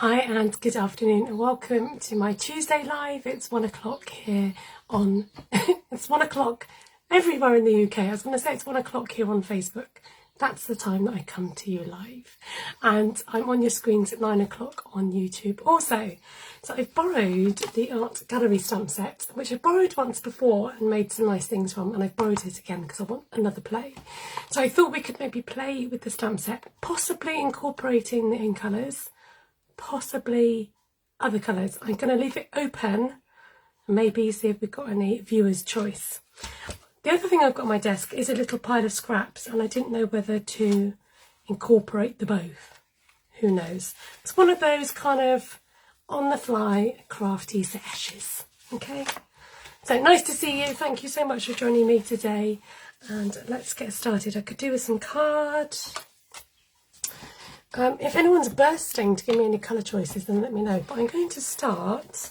Hi and good afternoon and welcome to my Tuesday live. It's 1 o'clock here on, it's 1 o'clock everywhere in the UK. I was going to say it's 1 o'clock here on Facebook. That's the time that I come to you live. And I'm on your screens at 9 o'clock on YouTube also. So I've borrowed the art gallery stamp set, which I borrowed once before and made some nice things from, and I've borrowed it again because I want another play. So I thought we could maybe play with the stamp set, possibly incorporating the in colours, possibly other colours. I'm going to leave it open and maybe see if we've got any viewer's choice. The other thing I've got on my desk is a little pile of scraps, and I didn't know whether to incorporate the both. Who knows? It's one of those kind of on the fly crafty sessions. Okay, so nice to see you. Thank you so much for joining me today, and let's get started. I could do with some cards. If anyone's bursting to give me any colour choices, then let me know. But I'm going to start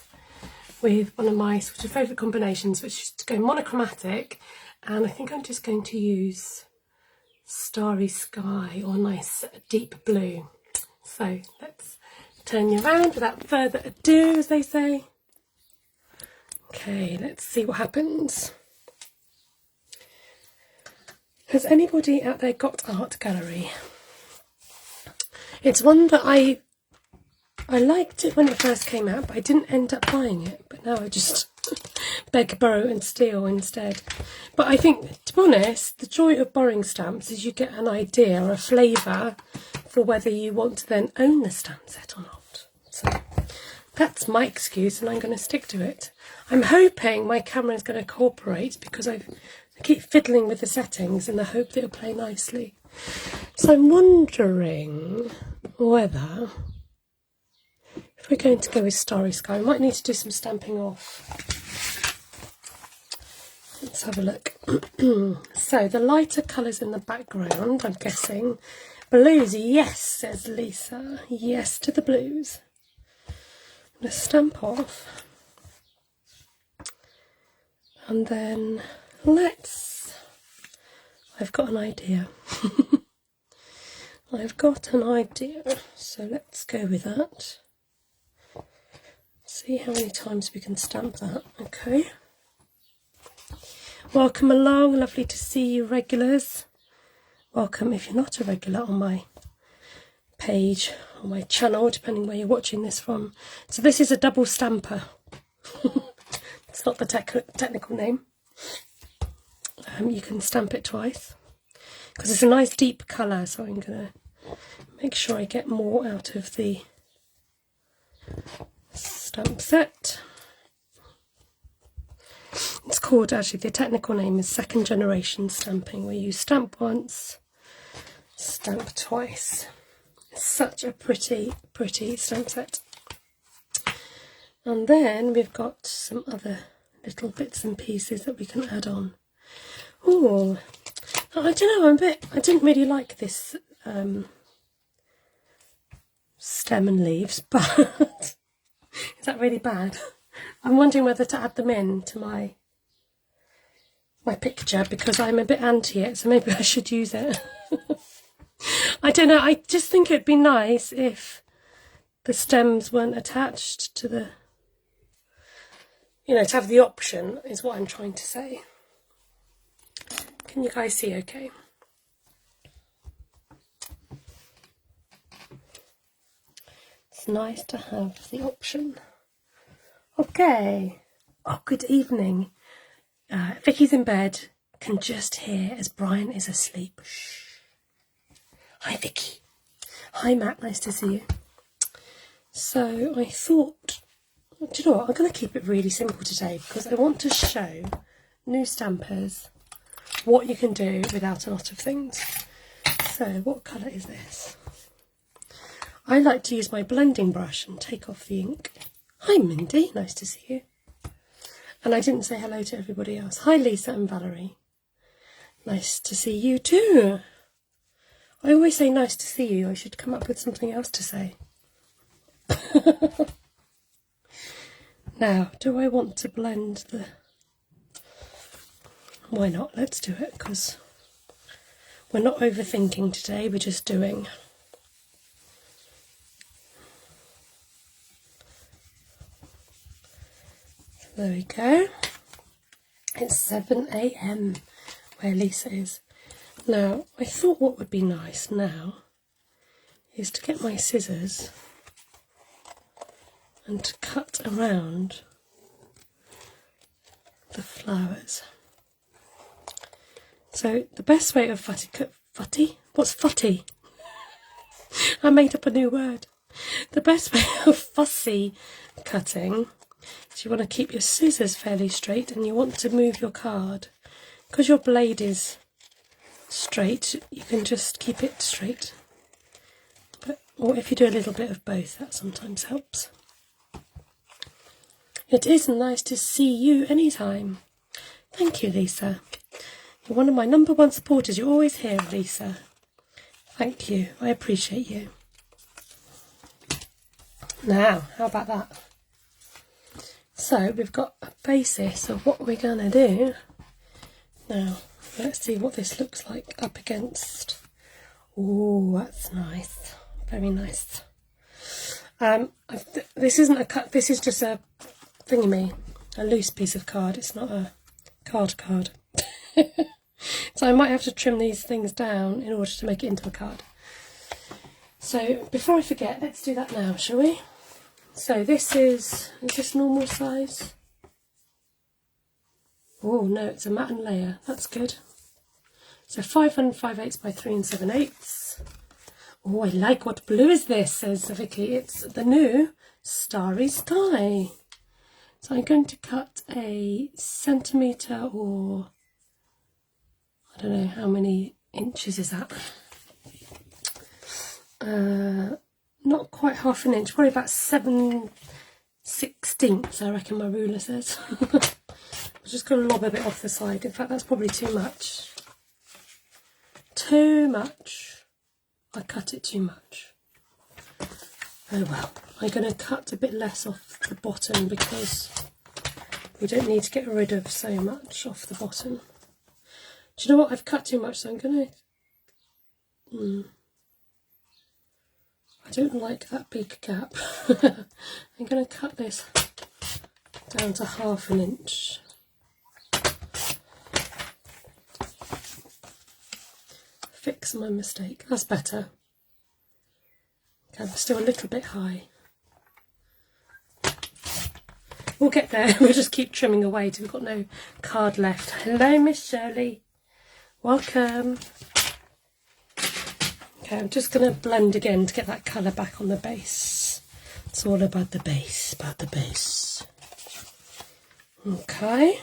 with one of my sort of favourite combinations, which is to go monochromatic, and I think I'm just going to use Starry Sky or nice deep blue. So let's turn you around without further ado, as they say. Okay, let's see what happens. Has anybody out there got art gallery? It's one that I liked it when it first came out, but I didn't end up buying it. But now I just beg, borrow and steal instead. But I think, to be honest, the joy of borrowing stamps is you get an idea or a flavour for whether you want to then own the stamp set or not. So that's my excuse, and I'm going to stick to it. I'm hoping my camera is going to cooperate, because I keep fiddling with the settings in the hope that it'll play nicely. So I'm wondering whether, if we're going to go with Starry Sky, I might need to do some stamping off. Let's have a look. So the lighter colours in the background, I'm guessing. Blues, yes, says Lisa. Yes to the blues. I'm going to stamp off. And then I've got an idea. I've got an idea, so let's go with that. See how many times we can stamp that. Okay. Welcome along, lovely to see you regulars. Welcome if you're not a regular on my page or my channel, depending where you're watching this from. So this is a double stamper. It's not the technical name. You can stamp it twice because it's a nice deep colour, so I'm going to make sure I get more out of the stamp set. It's called, actually, the technical name is second generation stamping, where you stamp once, stamp twice. It's such a pretty stamp set. And then we've got some other little bits and pieces that we can add on. Oh, I don't know, I didn't really like this stem and leaves, but is that really bad? I'm wondering whether to add them in to my picture, because I'm a bit anti it, so maybe I should use it. I don't know, I just think it'd be nice if the stems weren't attached to the, you know, to have the option is what I'm trying to say. Can you guys see okay? It's nice to have the option. Okay. Oh, good evening. Vicky's in bed, can just hear as Brian is asleep. Shh. Hi Vicky. Hi Matt, nice to see you. So I thought, do you know what, I'm going to keep it really simple today, because I want to show new stampers what you can do without a lot of things. So what colour is this? I like to use my blending brush and take off the ink. Hi Mindy, nice to see you. And I didn't say hello to everybody else. Hi Lisa and Valerie. Nice to see you too. I always say nice to see you. I should come up with something else to say. Now, do I want to blend the... Why not? Let's do it, because we're not overthinking today. We're just doing. There we go. It's 7 AM where Lisa is. Now, I thought what would be nice now is to get my scissors and to cut around the flowers. So the best way of futty? What's futty? I made up a new word. The best way of fussy cutting is you want to keep your scissors fairly straight and you want to move your card. Because your blade is straight, you can just keep it straight. Or if you do a little bit of both, that sometimes helps. It is nice to see you anytime. Thank you, Lisa. You're one of my #1 supporters. You're always here, Lisa. Thank you. I appreciate you. Now, how about that? So, we've got a basis of what we're going to do. Now, let's see what this looks like up against. Oh, that's nice. Very nice. This isn't a cut. This is just a thingy-me, a loose piece of card. It's not a card. So I might have to trim these things down in order to make it into a card. So before I forget, let's do that now, shall we? So this is this normal size? Oh no, it's a matte and layer. That's good. So 5 5/8 by 3 7/8. Oh, I like what blue is this, says Vicky. It's the new Starry Sky. So I'm going to cut a centimetre, or I don't know how many inches is that. Not quite half an inch, probably about 7/16, I reckon my ruler says. I'm just going to lob a bit off the side. In fact, that's probably too much. Too much. I cut it too much. Oh well, I'm going to cut a bit less off the bottom because we don't need to get rid of so much off the bottom. Do you know what? I've cut too much, so I'm going to... I don't like that big gap. I'm going to cut this down to ½ inch. Fix my mistake. That's better. Okay, I'm still a little bit high. We'll get there. We'll just keep trimming away till we've got no card left. Hello, Miss Shirley. Welcome. Okay, I'm just going to blend again to get that colour back on the base. It's all about the base, Okay.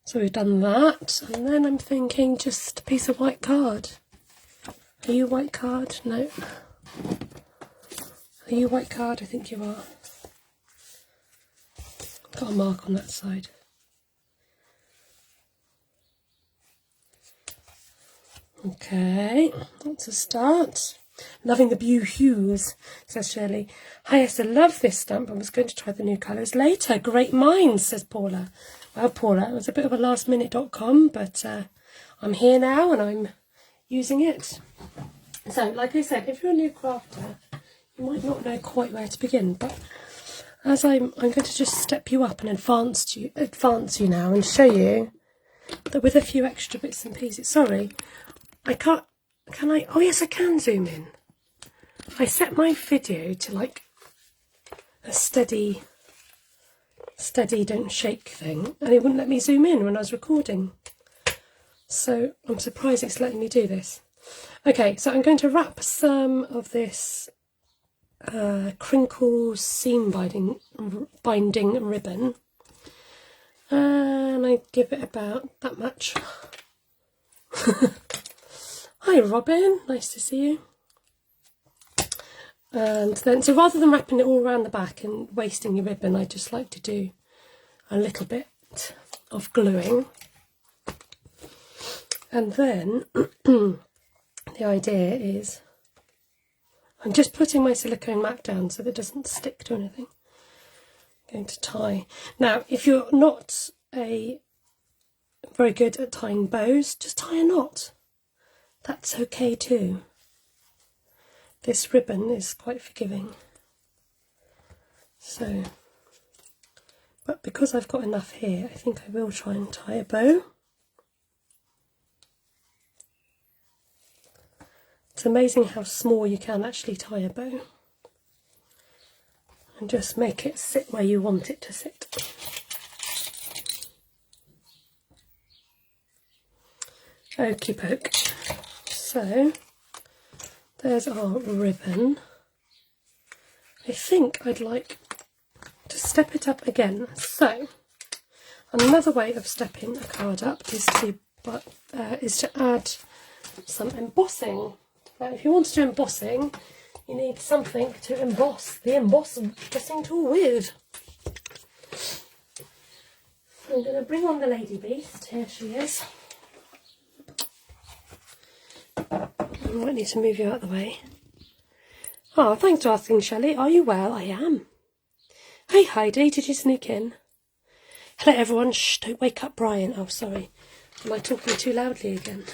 So we've done that, and then I'm thinking just a piece of white card. Are you white card? No. Are you white card? I think you are. Got a mark on that side. Okay, that's a start. Loving the blue hues, says Shirley. Hi Esther, love this stamp. I was going to try the new colours later. Great minds, says Paula. Well, Paula, it was a bit of a lastminute.com, but I'm here now and I'm using it. So, like I said, if you're a new crafter, you might not know quite where to begin, but as I'm going to just step you up and advance you now and show you that with a few extra bits and pieces. Sorry, I can't. Can I? Oh yes, I can zoom in. I set my video to like a steady don't shake thing, and it wouldn't let me zoom in when I was recording. So I'm surprised it's letting me do this. Okay, so I'm going to wrap some of this crinkle seam binding ribbon, and I give it about that much. Hi Robin, nice to see you. And then, so rather than wrapping it all around the back and wasting your ribbon, I just like to do a little bit of gluing. And then the idea is I'm just putting my silicone mat down so that it doesn't stick to anything. I'm going to tie. Now, if you're not very good at tying bows, just tie a knot. That's okay too. This ribbon is quite forgiving. So But because I've got enough here, I think I will try and tie a bow. It's amazing how small you can actually tie a bow. And just make it sit where you want it to sit. Okie poke. So, there's our ribbon. I think I'd like to step it up again. So, another way of stepping a card up is to add some embossing. Now, if you want to do embossing, you need something to emboss the embossing tool with. I'm going to bring on the lady beast. Here she is. I might need to move you out of the way. Oh, thanks for asking, Shelley. Are you well? I am. Hey, Heidi, did you sneak in? Hello, everyone. Shh, don't wake up Brian. Oh, sorry. Am I talking too loudly again?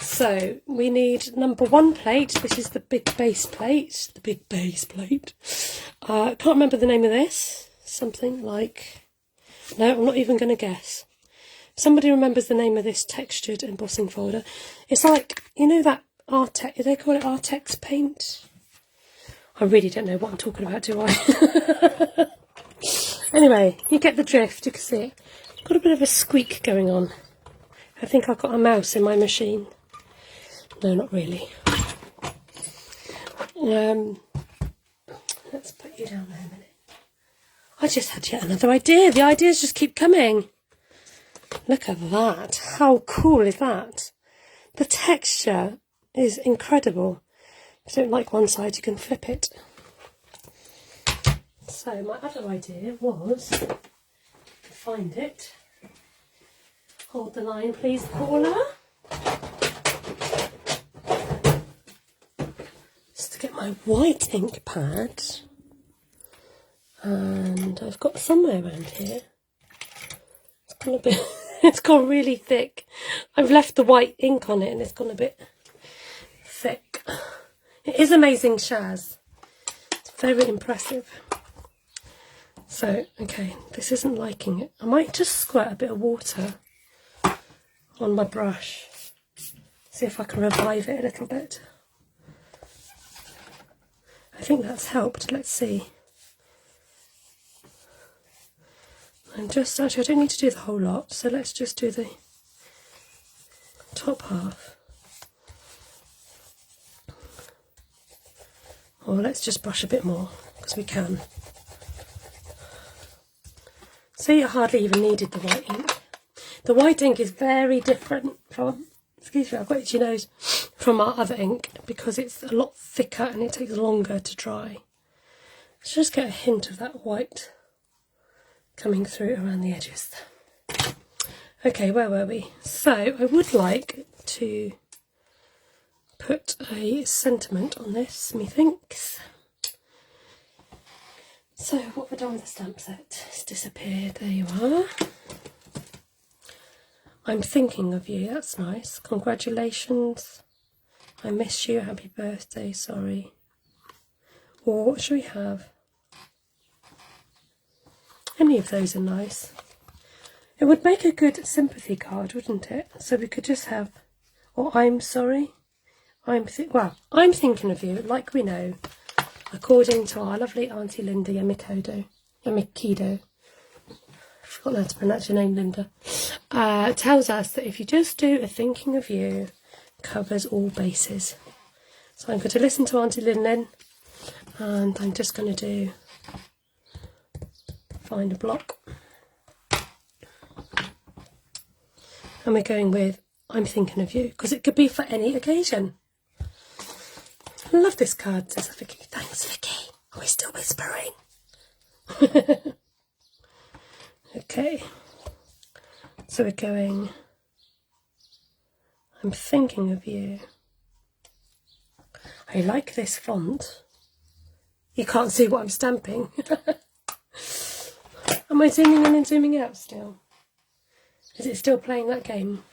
So, we need number 1 plate. This is the big base plate. The big base plate. I can't remember the name of this. Something like... No, I'm not even going to guess. Somebody remembers the name of this textured embossing folder. It's like, you know that Artex, they call it Artex paint? I really don't know what I'm talking about, do I? Anyway, you get the drift, you can see it. Got a bit of a squeak going on. I think I've got a mouse in my machine. No, not really. Let's put you down there a minute. I just had yet another idea. The ideas just keep coming. Look at that. How cool is that? The texture is incredible. If you don't like one side, you can flip it. So my other idea was to find it. Hold the line, please, Paula. Just to get my white ink pad. And I've got somewhere around here. It's gone a bit... It's gone really thick. I've left the white ink on it and it's gone a bit thick. It is amazing Shaz. It's very impressive. So, okay, this isn't liking it. I might just squirt a bit of water on my brush. See if I can revive it a little bit. I think that's helped. Let's see. And just, actually I don't need to do the whole lot, so let's just do the top half. Or let's just brush a bit more, because we can. See, I hardly even needed the white ink. The white ink is very different from, excuse me, I've got itchy nose, from our other ink, because it's a lot thicker and it takes longer to dry. Let's just get a hint of that white coming through around the edges. Okay, where were we? So I would like to put a sentiment on this, methinks. So what have I done with the stamp set? It's disappeared. There you are. I'm thinking of you. That's nice. Congratulations. I miss you. Happy birthday. Sorry. Or what should we have? Any of those are nice. It would make a good sympathy card, wouldn't it? So we could just have, or I'm sorry. I'm thinking of you, like we know, according to our lovely Auntie Linda Yamikido. I've forgotten how to pronounce your name, Linda. Tells us that if you just do a thinking of you, covers all bases. So I'm going to listen to Auntie Lynn, and I'm just going to do, find a block. And we're going with I'm thinking of you, because it could be for any occasion. I love this card, says Vicky. Thanks, Vicky. Are we still whispering? Okay. So we're going I'm thinking of you. I like this font. You can't see what I'm stamping. Am I zooming in and zooming out still? Is it still playing that game?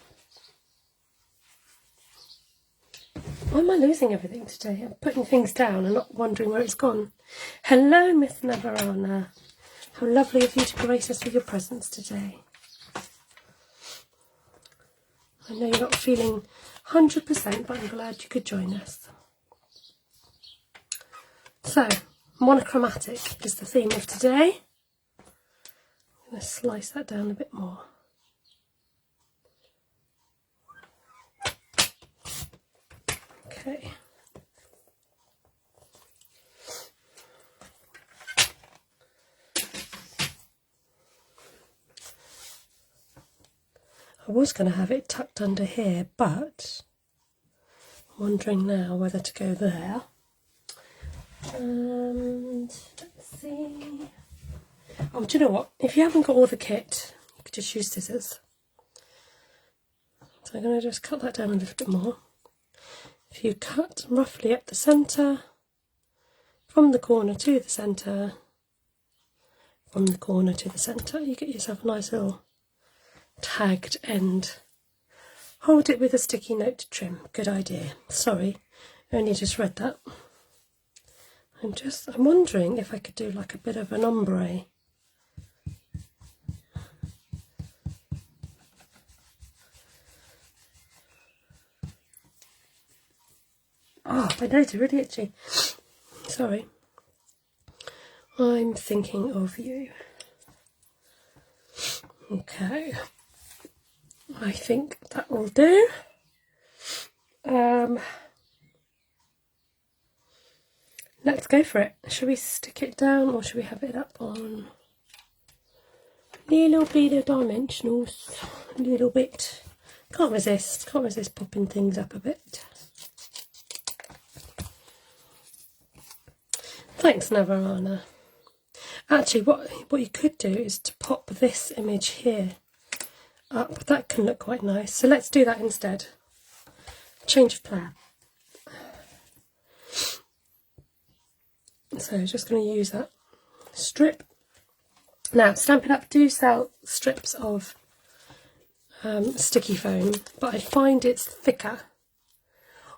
Why am I losing everything today? I'm putting things down and not wondering where it's gone. Hello, Miss Navarana. How lovely of you to grace us with your presence today. I know you're not feeling 100%, but I'm glad you could join us. So, monochromatic is the theme of today. I'm going to slice that down a bit more. Okay. I was going to have it tucked under here, but I'm wondering now whether to go there. And let's see. Oh, do you know what? If you haven't got all the kit, you could just use scissors. So I'm going to just cut that down a little bit more. If you cut roughly at the centre, from the corner to the centre, from the corner to the centre, you get yourself a nice little tagged end. Hold it with a sticky note to trim. Good idea. Sorry, I only just read that. I'm wondering if I could do like a bit of an ombre. Oh, my nose is really itchy. Sorry. I'm thinking of you. Okay. I think that will do. Let's go for it. Should we stick it down or should we have it up on little bit of dimensionals? A little bit. Can't resist popping things up a bit. Thanks, Navarana. Actually, what you could do is to pop this image here up. That can look quite nice. So let's do that instead. Change of plan. So just going to use that strip. Now, Stampin' Up do sell strips of sticky foam, but I find it's thicker.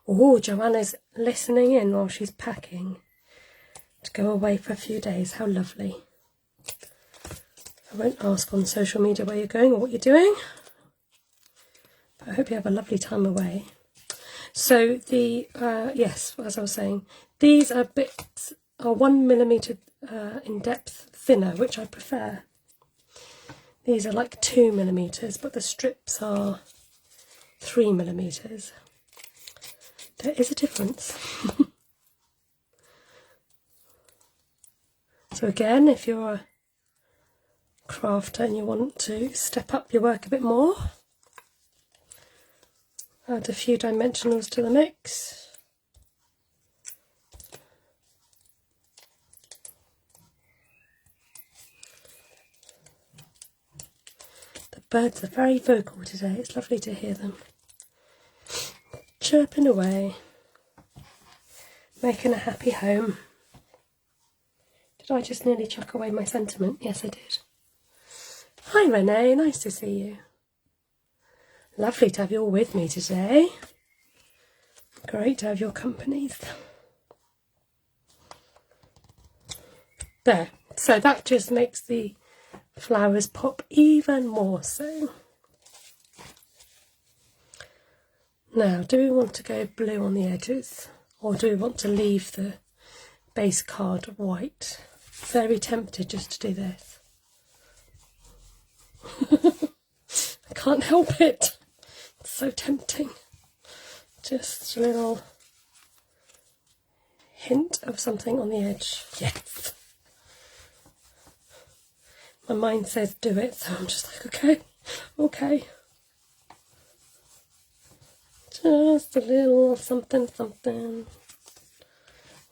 Oh, Joanna's listening in while she's packing to go away for a few days. How lovely. I won't ask on social media where you're going or what you're doing, but I hope you have a lovely time away. So the, yes, as I was saying, these are 1mm in depth thinner, which I prefer. These are like 2mm, but the strips are 3mm. There is a difference. So again, if you're a crafter and you want to step up your work a bit more, add a few dimensionals to the mix. The birds are very vocal today. It's lovely to hear them chirping away, making a happy home. Did I just nearly chuck away my sentiment? Yes, I did. Hi Renee, nice to see you. Lovely to have you all with me today. Great to have your companies. There, so that just makes the flowers pop even more so. Now, do we want to go blue on the edges, or do we want to leave the base card white? Very tempted just to do this. I can't help it. It's so tempting. Just a little hint of something on the edge. Yes. My mind says do it, so I'm just like, okay, okay. Just a little something, something.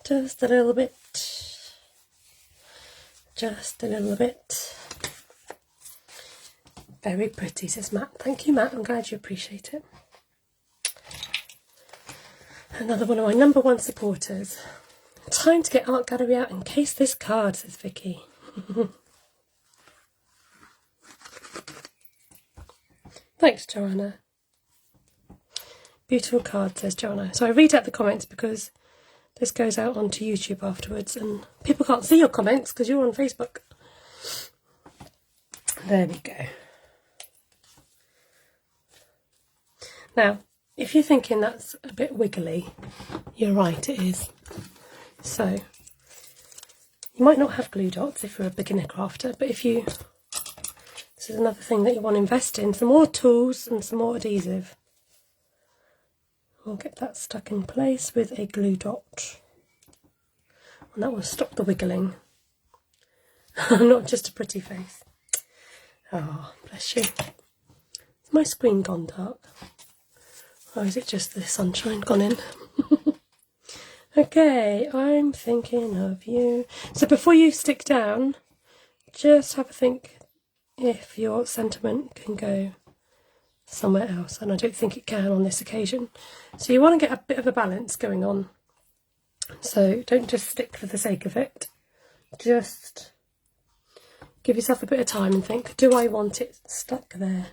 Just a little bit. Just a little bit. Very pretty, says Matt. Thank you, Matt. I'm glad you appreciate it. Another one of my #1 supporters. Time to get art gallery out and case this card, says Vicky. Thanks, Joanna. Beautiful card, says Joanna. So I read out the comments because this goes out onto YouTube afterwards and people can't see your comments because you're on Facebook. There we go. Now, if you're thinking that's a bit wiggly, you're right, it is. So, you might not have glue dots if you're a beginner crafter, but if you, this is another thing that you want to invest in, some more tools and some more adhesive. We'll get that stuck in place with a glue dot. And that will stop the wiggling. Not just a pretty face. Oh, bless you. Is my screen gone dark? Or is it just the sunshine gone in? Okay, I'm thinking of you. So before you stick down, just have a think if your sentiment can go somewhere else. And I don't think it can on this occasion. So you want to get a bit of a balance going on. So don't just stick for the sake of it. Just give yourself a bit of time and think, do I want it stuck there?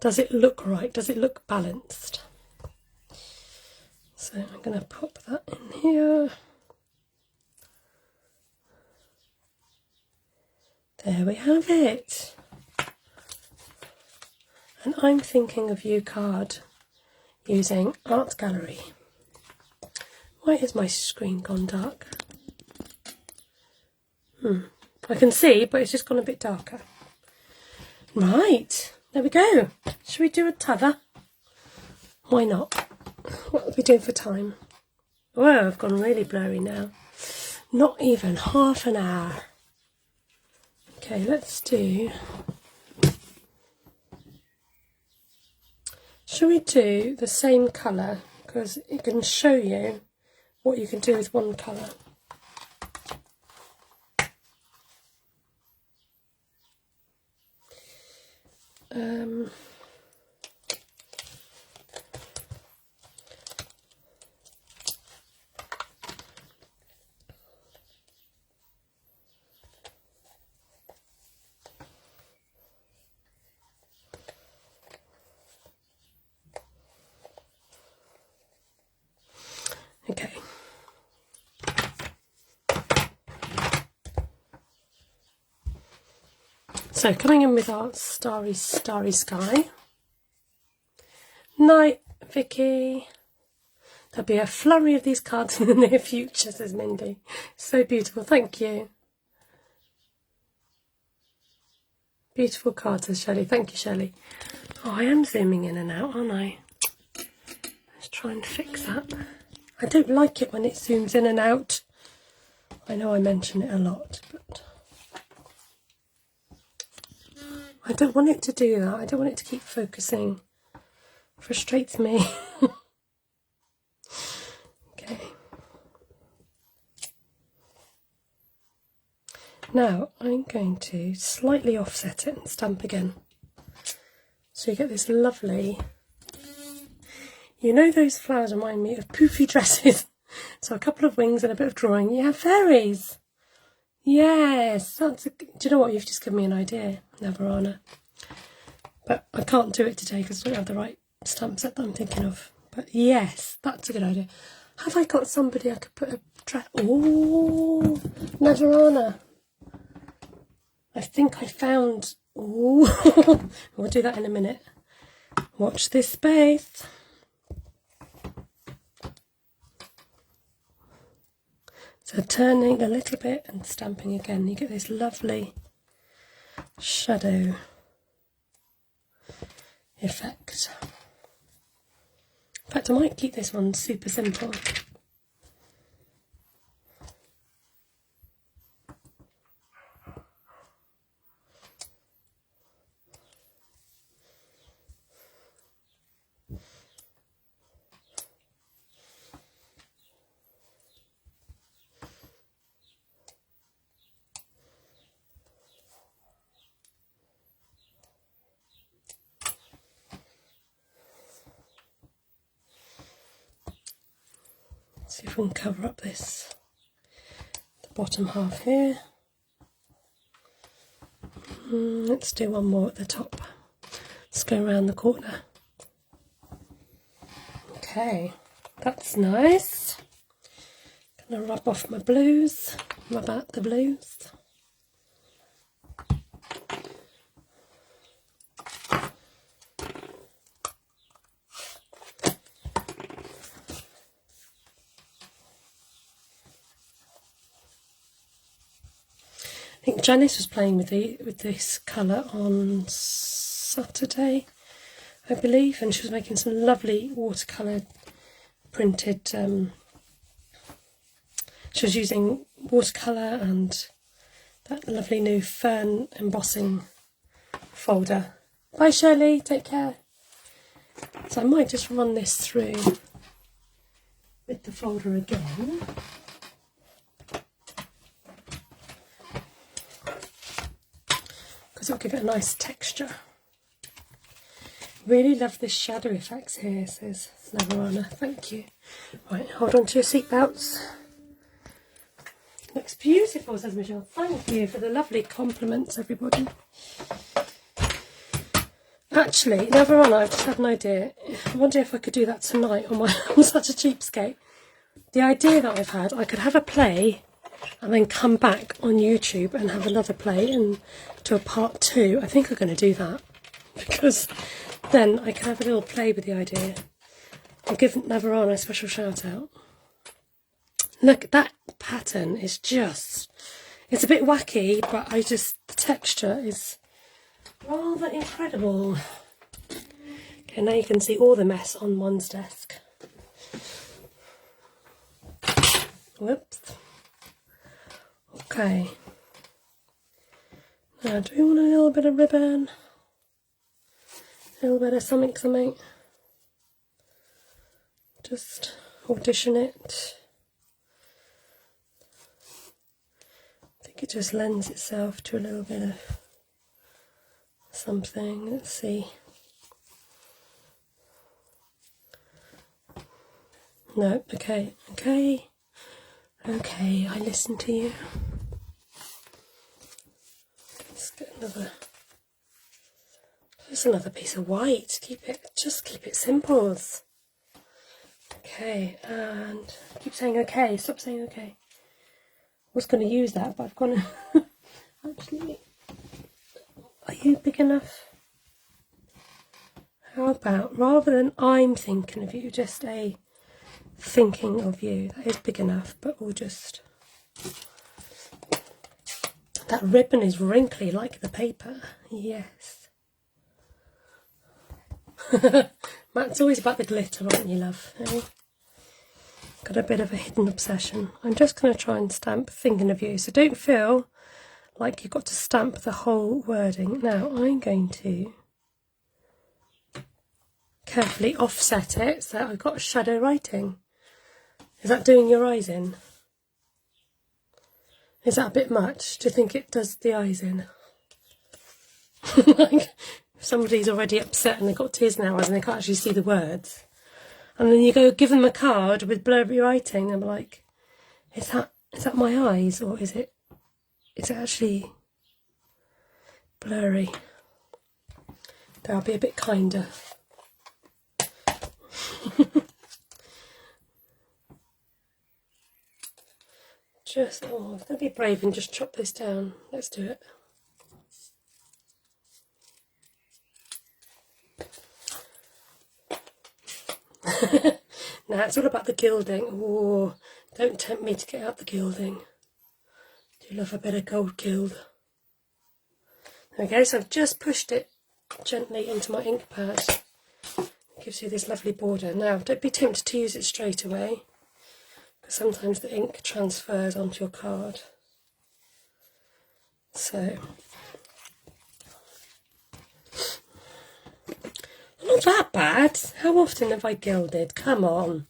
Does it look right? Does it look balanced? So I'm going to pop that in here. There we have it. And I'm thinking of you card using Art Gallery. Why is my screen gone dark? I can see, but it's just gone a bit darker. Right. There we go. Should we do a t'other? Why not? What are we doing for time? Whoa, I've gone really blurry now. Not even half an hour. Okay, let's do... Shall we do the same colour? Because it can show you what you can do with one colour. Okay. So coming in with our starry sky. Night, Vicky. There'll be a flurry of these cards in the near future, says Mindy. So beautiful, thank you. Beautiful cards, says Shelley. Thank you, Shelley. Oh, I am zooming in and out, aren't I? Let's try and fix that. I don't like it when it zooms in and out. I know I mention it a lot, but I don't want it to do that. I don't want it to keep focusing. It frustrates me. Okay. Now I'm going to slightly offset it and stamp again. So you get this lovely... You know those flowers remind me of poofy dresses. So a couple of wings and a bit of drawing. You have fairies. Yes, that's a... Do you know what? You've just given me an idea, Navarana. But I can't do it today because I don't have the right stamp set that I'm thinking of. But yes, that's a good idea. Have I got somebody I could put a dress... Oh, Navarana. I think I found... Oh, we'll do that in a minute. Watch this space. So turning a little bit and stamping again, you get this lovely shadow effect. In fact, I might keep this one super simple. See if we can cover up this, the bottom half here. Let's do one more at the top. Let's go around the corner. Okay, that's nice. Gonna rub off my blues. about the blues. I think Janice was playing with this colour on Saturday, I believe, and she was making some lovely watercolour printed. She was using watercolour and that lovely new fern embossing folder. Bye Shirley, take care. So I might just run this through with the folder again. Because it'll give it a nice texture. Really love this shadow effects here, says Navarana. Thank you. Right, hold on to your seatbelts. Looks beautiful, says Michelle. Thank you for the lovely compliments, everybody. Actually, Navarana, I've just had an idea. I wonder if I could do that tonight on my I'm such a cheapskate. The idea that I've had, I could have a play and then come back on YouTube and have another play and do a part 2. I think I'm going to do that, because then I can have a little play with the idea. I'll give Navarana a special shout out. Look, that pattern is just, it's a bit wacky, but the texture is rather incredible. Okay, now you can see all the mess on one's desk. Whoops. Okay. Now, do we want a little bit of ribbon? A little bit of something? Just audition it. I think it just lends itself to a little bit of something. Let's see. No, okay, I listen to you. Let's get another piece of white. Just keep it simple. Okay, and keep saying okay. Stop saying okay. I was going to use that, but I've gone. Actually, are you big enough? How about, rather than I'm thinking of you, just a thinking of you. That is big enough, but we'll just. That ribbon is wrinkly like the paper. Yes. Matt's always about the glitter, aren't you, love? Eh? Got a bit of a hidden obsession. I'm just going to try and stamp thinking of you, so don't feel like you've got to stamp the whole wording. Now I'm going to carefully offset it so that I've got shadow writing. Is that doing your eyes in? Is that a bit much? Do you think it does the eyes in? Like, if somebody's already upset and they've got tears in their eyes and they can't actually see the words, and then you go give them a card with blurry writing, they're like, is that my eyes, or is it actually blurry? I'll be a bit kinder. I'm going to be brave and just chop this down. Let's do it. Now it's all about the gilding. Oh, don't tempt me to get out the gilding. Do love a bit of gold gild. There we go, so I've just pushed it gently into my ink pad. It gives you this lovely border. Now, don't be tempted to use it straight away, because sometimes the ink transfers onto your card. So, not that bad. How often have I gilded? Come on.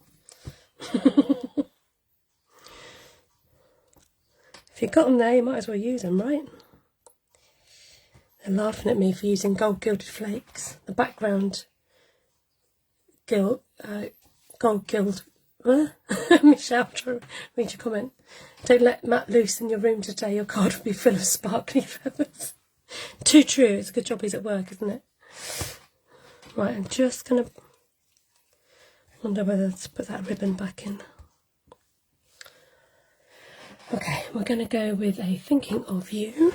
If you've got them there, you might as well use them, right? They're laughing at me for using gold gilded flakes. The background gold gild. Michelle, try to read your comment. Don't let Matt loose in your room today. Your card will be full of sparkly feathers. Too true. It's a good job he's at work, isn't it? Right, I'm just going to wonder whether to put that ribbon back in. Okay. we're going to go with a thinking of you.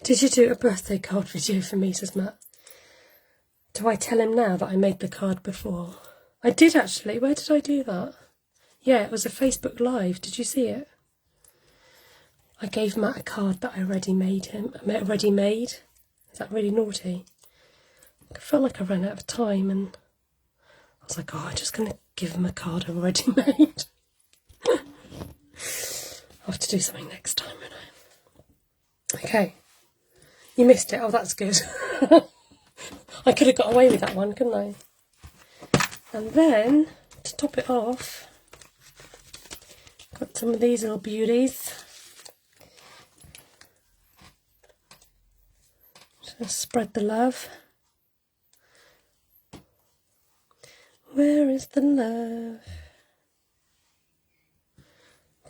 Did you do a birthday card video for me, says Matt? Do I tell him now that I made the card before? I did actually. Where did I do that? Yeah, it was a Facebook Live. Did you see it? I gave Matt a card that I already made him. Already made? Is that really naughty? I felt like I ran out of time and I was like, oh, I'm just going to give him a card I've already made. I'll have to do something next time, won't I? Okay. You missed it. Oh, that's good. I could have got away with that one, couldn't I? And then, to top it off, got some of these little beauties. Just spread the love. Where is the love?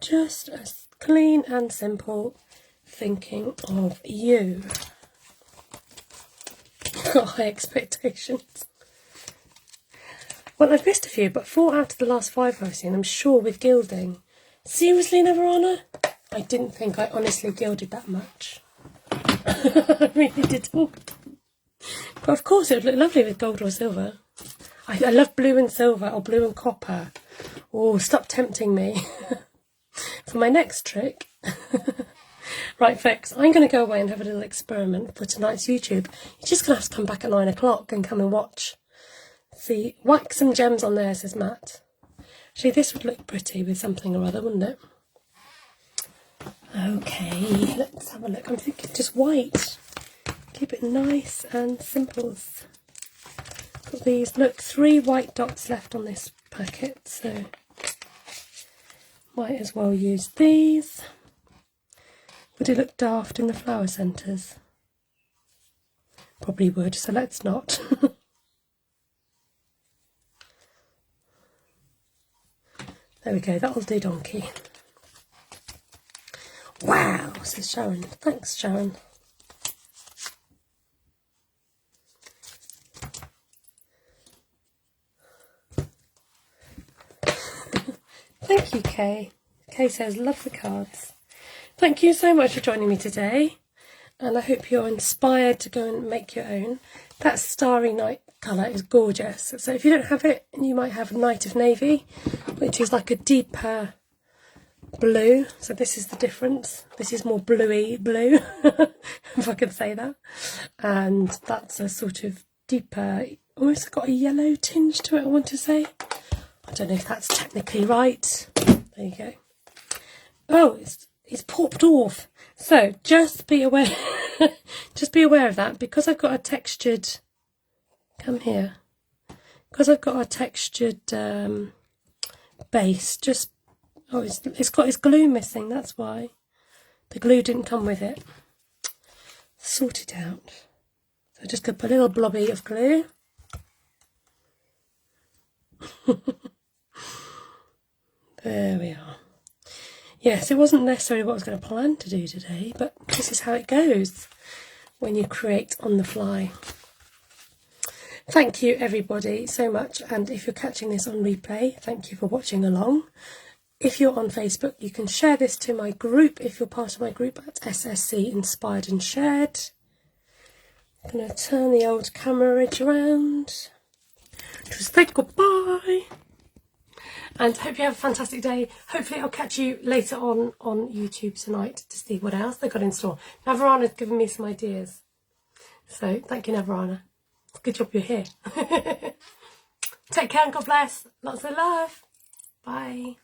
Just as clean and simple, thinking of you. Got high expectations. Well, I've missed a few, but 4 out of the last 5 I've seen, I'm sure, with gilding. Seriously, Neverana? I didn't think I honestly gilded that much. I really didn't. But of course it would look lovely with gold or silver. I love blue and silver, or blue and copper. Oh, stop tempting me. For my next trick. Right, folks, I'm going to go away and have a little experiment for tonight's YouTube. You're just going to have to come back at 9 o'clock and come and watch. See, whack some gems on there, says Matt. Actually, this would look pretty with something or other, wouldn't it? Okay, let's have a look. I'm thinking just white. Keep it nice and simple. Got these, look, 3 white dots left on this packet, so might as well use these. Would it look daft in the flower centres? Probably would, so let's not. There we go, that'll do donkey. Wow, says Sharon. Thanks, Sharon. Thank you, Kay. Kay says, love the cards. Thank you so much for joining me today, and I hope you're inspired to go and make your own. That Starry Night colour is gorgeous. So if you don't have it, you might have Night of Navy, which is like a deeper blue. So this is the difference. This is more bluey blue, if I could say that. And that's a sort of deeper, almost got a yellow tinge to it, I want to say. I don't know if that's technically right. There you go. Oh, it's popped off. So just be aware, just be aware of that, because I've got a textured, come here, because I've got a textured base, just, oh, it's got its glue missing, that's why. The glue didn't come with it. Sort it out. So just going to put a little blobby of glue. There we are. Yes, it wasn't necessarily what I was going to plan to do today, but this is how it goes when you create on the fly. Thank you everybody so much, and if you're catching this on replay, thank you for watching along. If you're on Facebook, you can share this to my group if you're part of my group at SSC Inspired and Shared. I'm going to turn the old camera around. Just say goodbye. And hope you have a fantastic day. Hopefully I'll catch you later on YouTube tonight to see what else they've got in store. Navarana's given me some ideas. So thank you, Navarana. Good job you're here. Take care and God bless. Lots of love. Bye.